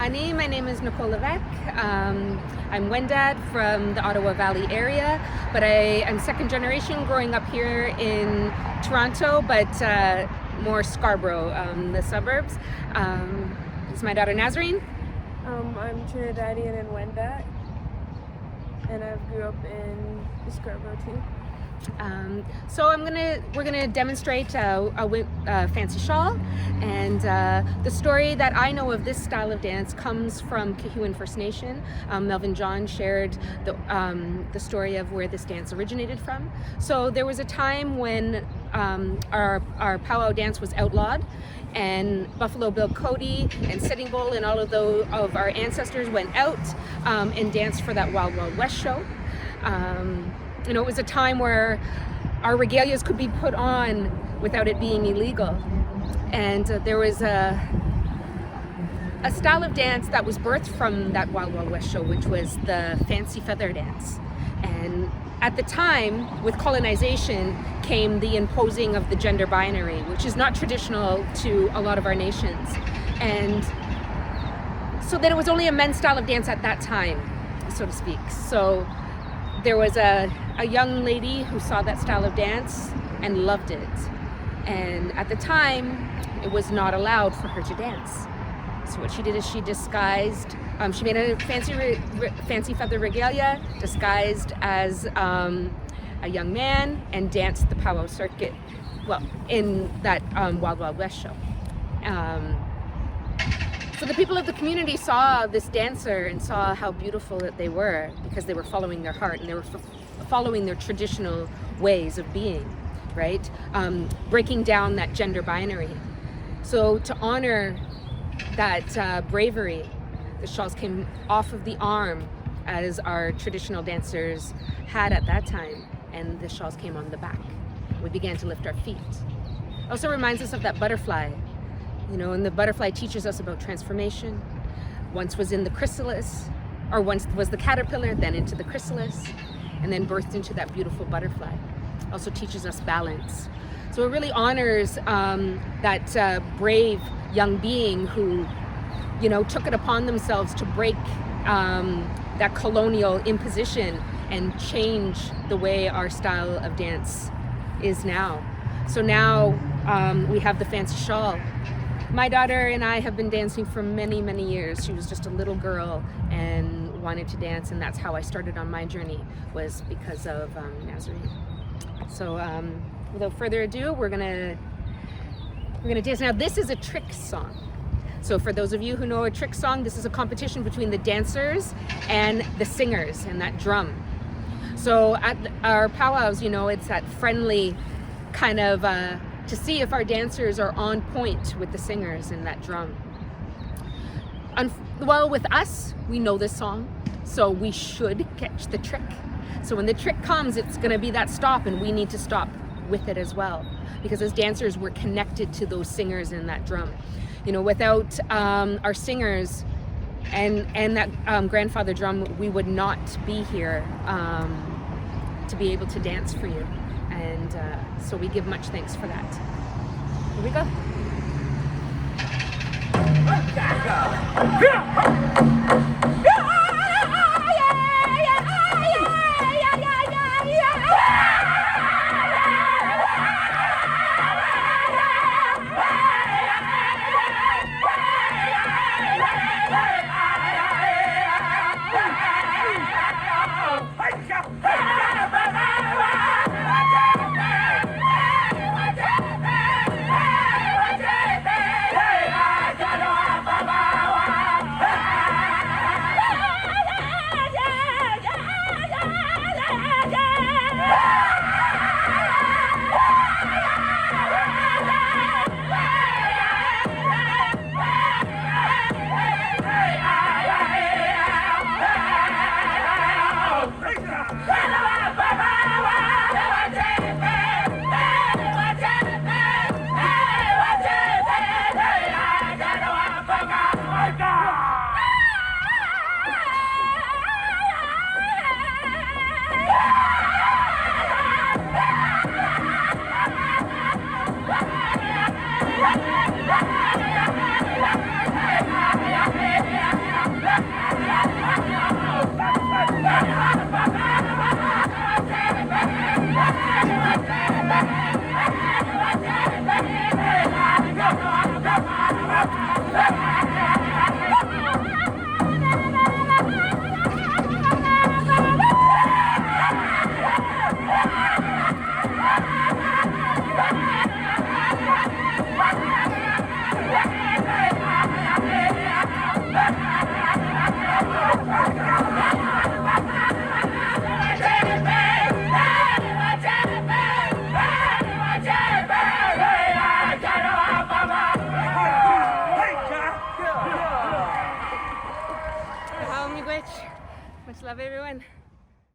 Ani, my name is Nicole Levesque. I'm Wendat from the Ottawa Valley area, but I am second generation growing up here in Toronto, but more Scarborough, the suburbs. This is my daughter Nazarene. I'm Trinidadian and Wendat, and I grew up in Scarborough too. So we're gonna demonstrate a fancy shawl, and the story that I know of this style of dance comes from Cahuan First Nation. Melvin John shared the story of where this dance originated from. So there was a time when our powwow dance was outlawed, and Buffalo Bill Cody and Sitting Bull and all of our ancestors went out and danced for that Wild Wild West show. It was a time where our regalias could be put on without it being illegal. And there was a style of dance that was birthed from that Wild Wild West show, which was the fancy feather dance. And at the time, with colonization, came the imposing of the gender binary, which is not traditional to a lot of our nations. And so that it was only a men's style of dance at that time, so to speak. So there was a young lady who saw that style of dance and loved it. And at the time, it was not allowed for her to dance. So what she did is she disguised, she made a fancy feather regalia, disguised as a young man, and danced the powwow circuit, well, in that Wild Wild West show. So the people of the community saw this dancer and saw how beautiful that they were, because they were following their heart and they were following their traditional ways of being, right? Breaking down that gender binary. So to honor that bravery, the shawls came off of the arm as our traditional dancers had at that time, and the shawls came on the back. We began to lift our feet. It also reminds us of that butterfly. And the butterfly teaches us about transformation. Once was in the chrysalis, or once was the caterpillar, then into the chrysalis, and then birthed into that beautiful butterfly. Also teaches us balance. So it really honors that brave young being who, took it upon themselves to break that colonial imposition and change the way our style of dance is now. So now we have the fancy shawl. My daughter and I have been dancing for many, many years. She was just a little girl and wanted to dance, and that's how I started on my journey, was because of Nazarene. So without further ado, we're gonna dance. Now this is a trick song. So for those of you who know a trick song, this is a competition between the dancers and the singers and that drum. So at our powwows, it's that friendly kind of to see if our dancers are on point with the singers and that drum. Well, with us, we know this song, so we should catch the trick. So when the trick comes, it's gonna be that stop, and we need to stop with it as well. Because as dancers, we're connected to those singers and that drum. Without our singers and that grandfather drum, we would not be here to be able to dance for you. And so we give much thanks for that. Here we go. everyone.